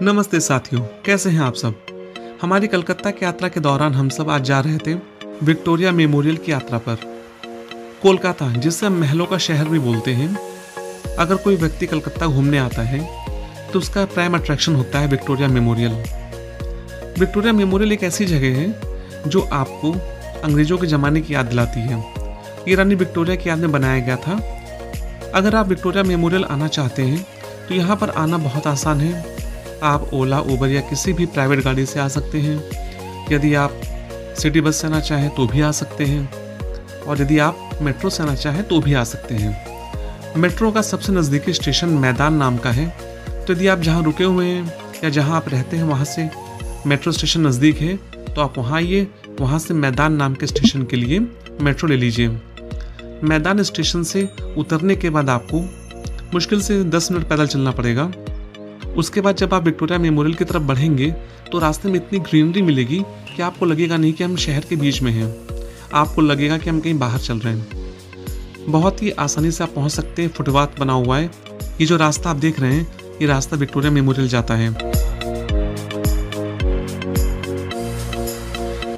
नमस्ते साथियों, कैसे हैं आप सब। हमारी कलकत्ता की यात्रा के दौरान हम सब आज जा रहे थे विक्टोरिया मेमोरियल की यात्रा पर। कोलकाता, जिसे हम महलों का शहर भी बोलते हैं, अगर कोई व्यक्ति कलकत्ता घूमने आता है तो उसका प्राइम अट्रैक्शन होता है विक्टोरिया मेमोरियल। विक्टोरिया मेमोरियल एक ऐसी जगह है जो आपको अंग्रेजों के ज़माने की याद दिलाती है। ये रानी विक्टोरिया की याद में बनाया गया था। अगर आप विक्टोरिया मेमोरियल आना चाहते हैं तो यहाँ पर आना बहुत आसान है। आप ओला, उबर या किसी भी प्राइवेट गाड़ी से आ सकते हैं। यदि आप सिटी बस से आना चाहें तो भी आ सकते हैं, और यदि आप मेट्रो से आना चाहें तो भी आ सकते हैं। मेट्रो का सबसे नज़दीकी स्टेशन मैदान नाम का है, तो यदि आप जहाँ रुके हुए हैं या जहाँ आप रहते हैं वहाँ से मेट्रो स्टेशन नज़दीक है तो आप वहाँ आइए। वहाँ से मैदान नाम के स्टेशन के लिए मेट्रो ले लीजिए। मैदान स्टेशन से उतरने के बाद आपको मुश्किल से 10 मिनट पैदल चलना पड़ेगा। उसके बाद जब आप विक्टोरिया मेमोरियल की तरफ बढ़ेंगे तो रास्ते में इतनी ग्रीनरी मिलेगी कि आपको लगेगा नहीं कि हम शहर के बीच में हैं, आपको लगेगा कि हम कहीं बाहर चल रहे हैं। बहुत ही आसानी से आप पहुंच सकते हैं। फुटपाथ बना हुआ है। ये जो रास्ता आप देख रहे हैं, ये रास्ता विक्टोरिया मेमोरियल जाता है।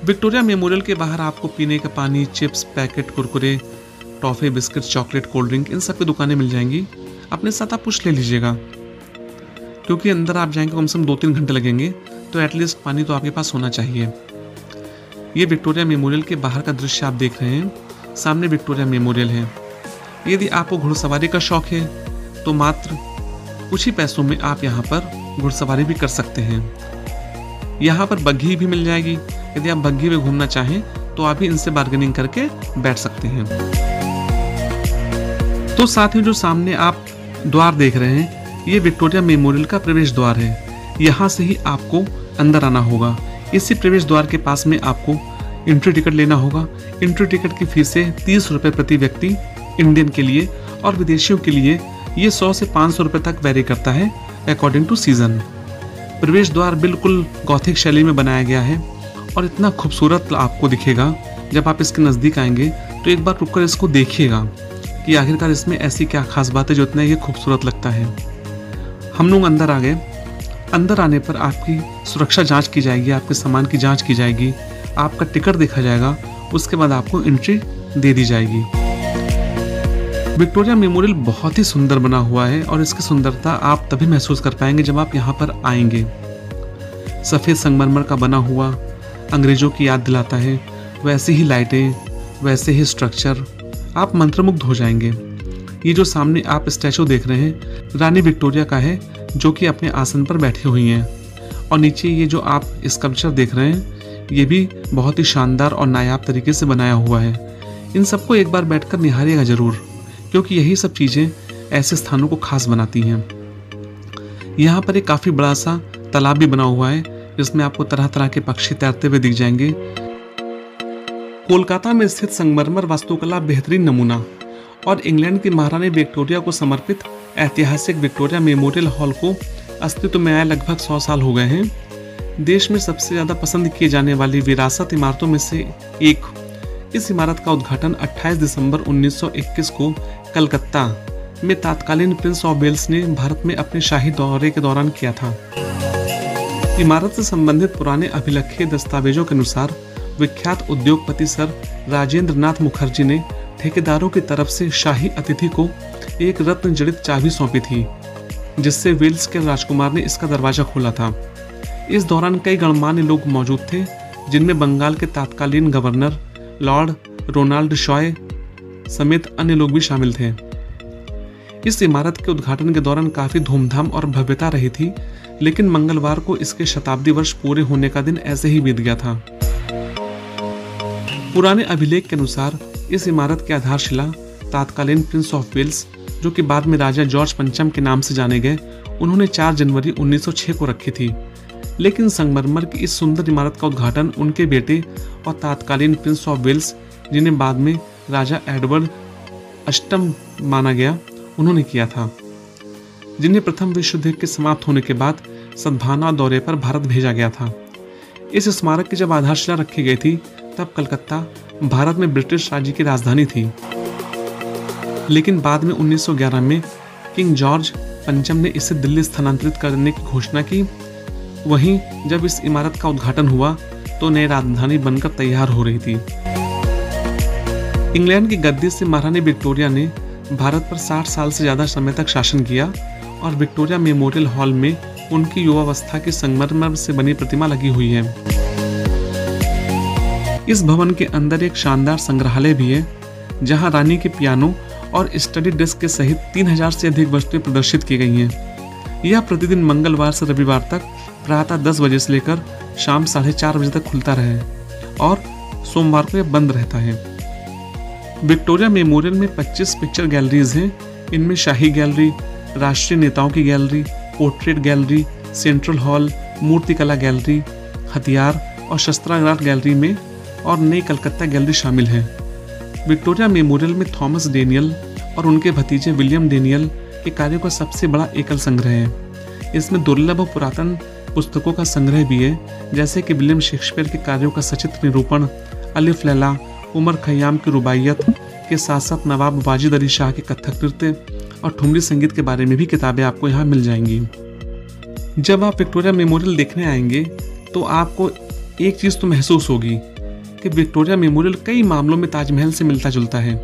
विक्टोरिया मेमोरियल के बाहर आपको पीने का पानी, chips, packet, Kurkure, toffee, biscuit, chocolate, cold drink, इन सब की दुकानें मिल जाएंगी। अपने साथ आप कुछ ले लीजिएगा, क्योंकि अंदर आप जाएंगे कम से कम 2-3 घंटे लगेंगे, तो एटलीस्ट पानी तो आपके पास होना चाहिए। ये विक्टोरिया मेमोरियल के बाहर का दृश्य आप देख रहे हैं। सामने विक्टोरिया मेमोरियल है। यदि आपको घुड़सवारी का शौक है तो मात्र कुछ ही पैसों में आप यहाँ पर घुड़सवारी भी कर सकते हैं। यहाँ पर बग्घी भी मिल जाएगी। यदि आप बग्घी में घूमना चाहें तो आप भी इनसे बार्गेनिंग करके बैठ सकते हैं। तो साथियों, जो सामने आप द्वार देख रहे हैं, ये विक्टोरिया मेमोरियल का प्रवेश द्वार है। यहाँ से ही आपको अंदर आना होगा। इसी प्रवेश द्वार के पास में आपको एंट्री टिकट लेना होगा। एंट्री टिकट की फीस है 30 रुपये प्रति व्यक्ति इंडियन के लिए, और विदेशियों के लिए ये 100 से 500 रुपये तक वेरी करता है अकॉर्डिंग टू सीजन। प्रवेश द्वार बिल्कुल गॉथिक शैली में बनाया गया है और इतना खूबसूरत आपको दिखेगा। जब आप इसके नज़दीक आएंगे तो एक बार रुककर इसको देखिएगा कि आखिरकार इसमें ऐसी क्या खास बात है जो इतना ये खूबसूरत लगता है। हम लोग अंदर आ गए। अंदर आने पर आपकी सुरक्षा जांच की जाएगी, आपके सामान की जांच की जाएगी, आपका टिकट देखा जाएगा, उसके बाद आपको एंट्री दे दी जाएगी। विक्टोरिया मेमोरियल बहुत ही सुंदर बना हुआ है और इसकी सुंदरता आप तभी महसूस कर पाएंगे जब आप यहाँ पर आएंगे। सफ़ेद संगमरमर का बना हुआ अंग्रेजों की याद दिलाता है। वैसे ही लाइटें, वैसे ही स्ट्रक्चर, आप मंत्रमुग्ध हो जाएंगे। ये जो सामने आप स्टैचू देख रहे हैं, रानी विक्टोरिया का है, जो कि अपने आसन पर बैठी हुई हैं। और नीचे ये जो आप स्कल्पचर देख रहे हैं, ये भी बहुत ही शानदार और नायाब तरीके से बनाया हुआ है। इन सबको एक बार बैठकर निहारिएगा ज़रूर, क्योंकि यही सब चीज़ें ऐसे स्थानों को खास बनाती हैं। यहाँ पर एक काफ़ी बड़ा सा तालाब भी बना हुआ है, जिसमें आपको तरह तरह के पक्षी तैरते हुए दिख जाएंगे। कोलकाता में स्थित संगमरमर वास्तुकला बेहतरीन नमूना और इंग्लैंड की महारानी विक्टोरिया को समर्पित ऐतिहासिक विक्टोरिया मेमोरियल हॉल को अस्तित्व में आए लगभग 100 साल हो गए हैं। देश में सबसे ज़्यादा पसंद किए जाने वाली विरासत इमारतों में से एक इस इमारत का उद्घाटन 28 दिसंबर 1921 को कलकत्ता में तत्कालीन प्रिंस ऑफ वेल्स ने भारत में अपने शाही दौरे के दौरान किया था। इमारत से संबंधित पुराने अभिलेखीय दस्तावेजों के अनुसार विख्यात उद्योगपति सर राजेंद्र नाथ मुखर्जी ने ठेकेदारों की तरफ से शाही अतिथि को एक रत्न जड़ित चाबी सौंपी थी, जिससे वेल्स के राजकुमार ने इसका दरवाजा खोला था। इस दौरान कई गणमान्य लोग मौजूद थे, जिनमें बंगाल के तत्कालीन गवर्नर लॉर्ड रोनाल्ड शॉय समेत अन्य लोग भी शामिल थे। इस इमारत के उद्घाटन के दौरान काफी धूमधाम और भव्यता रही थी, लेकिन मंगलवार को इसके शताब्दी वर्ष पूरे होने का दिन ऐसे ही बीत गया था। पुराने अभिलेख के अनुसार इस इमारत की आधारशिला तत्कालीन प्रिंस ऑफ वेल्स, जो कि बाद में राजा जॉर्ज पंचम के नाम से जाने गए, उन्होंने 4 जनवरी 1906 को रखी थी। लेकिन संगमरमर की इस सुंदर इमारत का उद्घाटन उनके बेटे और तत्कालीन प्रिंस ऑफ वेल्स, जिन्हें बाद में राजा एडवर्ड अष्टम माना गया, उन्होंने किया था, जिन्हें प्रथम विश्व युद्ध के समाप्त होने के बाद सद्भावना दौरे पर भारत भेजा गया था। इस स्मारक की जब आधारशिला रखी गई थी, तब कलकत्ता भारत में ब्रिटिश राज्य की राजधानी थी। लेकिन बाद में 1911 में किंग जॉर्ज पंचम ने इसे दिल्ली स्थानांतरित करने की घोषणा की, वहीं जब इस इमारत का उद्घाटन हुआ तो नई राजधानी बनकर तैयार हो रही थी। इंग्लैंड की गद्दी से महारानी विक्टोरिया ने भारत पर 60 साल से ज्यादा समय तक शासन किया और विक्टोरिया मेमोरियल हॉल में उनकी युवावस्था की संगमरमर से बनी प्रतिमा लगी हुई है। इस भवन के अंदर एक शानदार संग्रहालय भी है, जहां रानी के पियानो और स्टडी डेस्क के सहित 3000 से अधिक वस्तुएं प्रदर्शित की गई हैं। यह प्रतिदिन मंगलवार से रविवार तक प्रातः 10 बजे से लेकर शाम 4:30 बजे तक खुलता रहे और सोमवार को यह बंद रहता है। विक्टोरिया मेमोरियल में 25 पिक्चर गैलरीज हैं। इनमें शाही गैलरी, राष्ट्रीय नेताओं की gallery, portrait gallery, central hall, मूर्तिकला गैलरी, हथियार और शस्त्रागार गैलरी में और नई कलकत्ता गैलरी शामिल है। विक्टोरिया मेमोरियल में थॉमस डेनियल और उनके भतीजे विलियम डेनियल के कार्यों का सबसे बड़ा एकल संग्रह है। इसमें दुर्लभ और पुरातन पुस्तकों का संग्रह भी है, जैसे कि विलियम शेक्सपियर के कार्यों का सचित्र निरूपण, अलिफ लैला, उमर खयाम की रुबाइयत के साथ साथ नवाब वाजिद अली शाह के कथक नृत्य और ठुमरी संगीत के बारे में भी किताबें आपको यहाँ मिल जाएंगी। जब आप विक्टोरिया मेमोरियल देखने आएंगे तो आपको एक चीज़ तो महसूस होगी कि विक्टोरिया मेमोरियल कई मामलों में ताजमहल से मिलता जुलता है।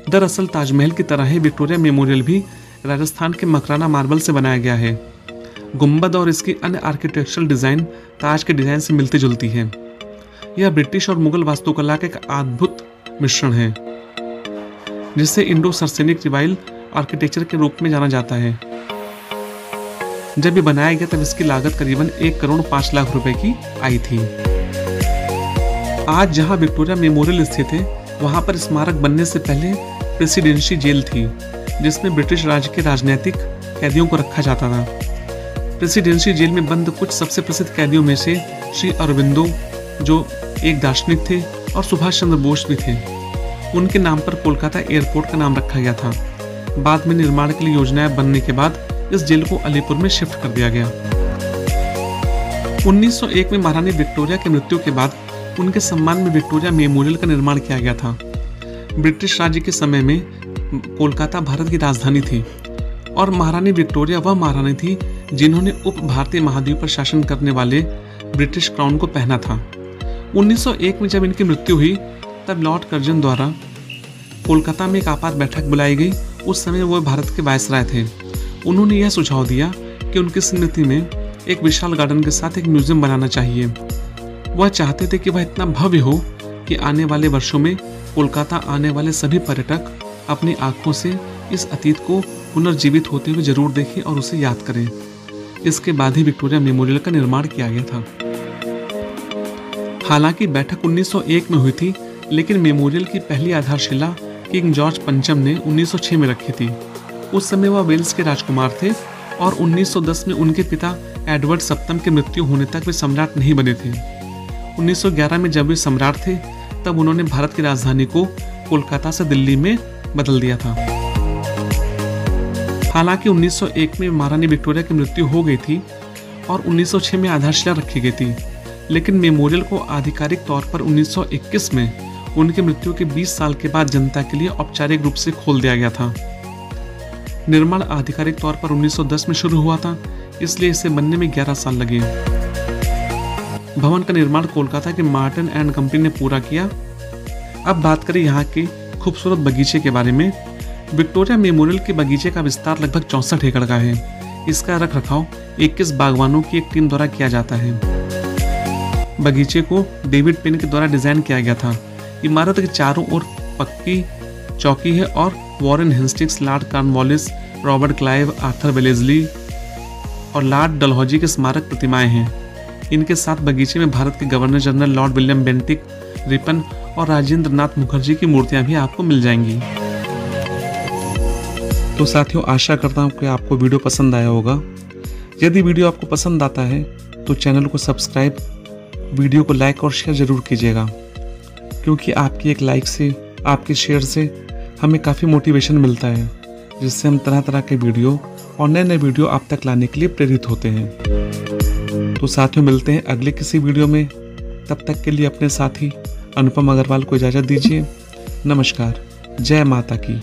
दरअसल ताजमहल की तरह ही विक्टोरिया मेमोरियल भी राजस्थान के मकराना मार्बल से बनाया गया है। गुंबद और इसकी अन्य आर्किटेक्चरल डिज़ाइन ताज के डिज़ाइन से मिलती जुलती है। यह ब्रिटिश और मुगल वास्तुकला का एक अद्भुत मिश्रण है, जिसे इंडो सरसेनिक रिवाइल आर्किटेक्चर के रूप में जाना जाता है। जब ये बनाया गया तब इसकी लागत करीबन 1 करोड़ 5 लाख रुपए की आई थी। आज जहां विक्टोरिया मेमोरियल स्थित है, वहां पर स्मारक बनने से पहले प्रेसिडेंसी जेल थी, जिसमें ब्रिटिश राज के राजनीतिक कैदियों को रखा जाता था। प्रेसिडेंसी जेल में बंद कुछ सबसे प्रसिद्ध कैदियों में से श्री अरविंदो, जो एक दार्शनिक थे, और सुभाष चंद्र बोस भी थे। उनके नाम पर कोलकाता एयरपोर्ट का नाम रखा गया था। बाद में निर्माण के लिए योजनाएं बनने के बाद इस जेल को अलीपुर में शिफ्ट कर दिया गया। 1901 में महारानी विक्टोरिया की मृत्यु के बाद उनके सम्मान में विक्टोरिया मेमोरियल का निर्माण किया गया था। ब्रिटिश राज्य के समय में कोलकाता भारत की राजधानी थी और महारानी विक्टोरिया वह महारानी थी जिन्होंने उप भारतीय महाद्वीप पर शासन करने वाले ब्रिटिश क्राउन को पहना था। 1901 में जब इनकी मृत्यु हुई तब लॉर्ड कर्जन द्वारा कोलकाता में एक आपात बैठक बुलाई गई। उस समय वह भारत के वायसराय थे। उन्होंने यह सुझाव दिया कि उनकी स्मृति में एक विशाल गार्डन के साथ एक म्यूजियम बनाना चाहिए। वह चाहते थे कि वह इतना भव्य हो कि आने वाले वर्षों में कोलकाता आने वाले सभी पर्यटक अपनी आंखों से इस अतीत को पुनर्जीवित होते हुए जरूर देखें और उसे याद करें। इसके बाद ही विक्टोरिया मेमोरियल का निर्माण किया गया था। हालांकि बैठक 1901 में हुई थी, लेकिन मेमोरियल की पहली आधारशिला किंग जॉर्ज पंचम ने 1906 में रखी थी। उस समय वह वेल्स के राजकुमार थे और 1910 में उनके पिता एडवर्ड सप्तम की मृत्यु होने तक वे सम्राट नहीं बने थे। 1911 में जब वे सम्राट थे तब उन्होंने भारत की राजधानी को कोलकाता से दिल्ली में बदल दिया था। हालांकि 1901 में महारानी विक्टोरिया की मृत्यु हो गई थी और 1906 में आधारशिला रखी गई थी, लेकिन मेमोरियल को आधिकारिक तौर पर 1921 में उनकी मृत्यु के 20 साल के बाद जनता के लिए औपचारिक रूप से खोल दिया गया था। निर्माण आधिकारिक तौर पर 1910 में शुरू हुआ था, इसलिए इसे बनने में 11 साल लगे। भवन का निर्माण कोलकाता के मार्टन एंड कंपनी ने पूरा किया। अब बात करें यहाँ के खूबसूरत बगीचे के बारे में। विक्टोरिया मेमोरियल के बगीचे का विस्तार लगभग 64 एकड़ का है। इसका रख रखाव 21 बागवानों की एक टीम द्वारा किया जाता है। बगीचे को डेविड पेन के द्वारा डिजाइन किया गया था। इमारत के चारों ओर पक्की चौकी है और Warren Hastings, Lord Cornwallis, Robert Clive, Arthur Wellesley और लॉर्ड डलहौजी के स्मारक प्रतिमाएं हैं। इनके साथ बगीचे में भारत के governor general Lord William Bentinck, Ripon और राजेंद्र नाथ मुखर्जी की मूर्तियां भी आपको मिल जाएंगी। तो साथियों, आशा करता हूँ कि आपको वीडियो पसंद आया होगा। यदि वीडियो आपको पसंद आता है तो चैनल को सब्सक्राइब, वीडियो को लाइक और शेयर जरूर कीजिएगा, क्योंकि आपकी एक लाइक से, आपके शेयर से हमें काफ़ी मोटिवेशन मिलता है, जिससे हम तरह तरह के वीडियो और नए नए वीडियो आप तक लाने के लिए प्रेरित होते हैं। तो साथियों, मिलते हैं अगले किसी वीडियो में। तब तक के लिए अपने साथी अनुपम अग्रवाल को इजाज़त दीजिए। नमस्कार। जय माता की।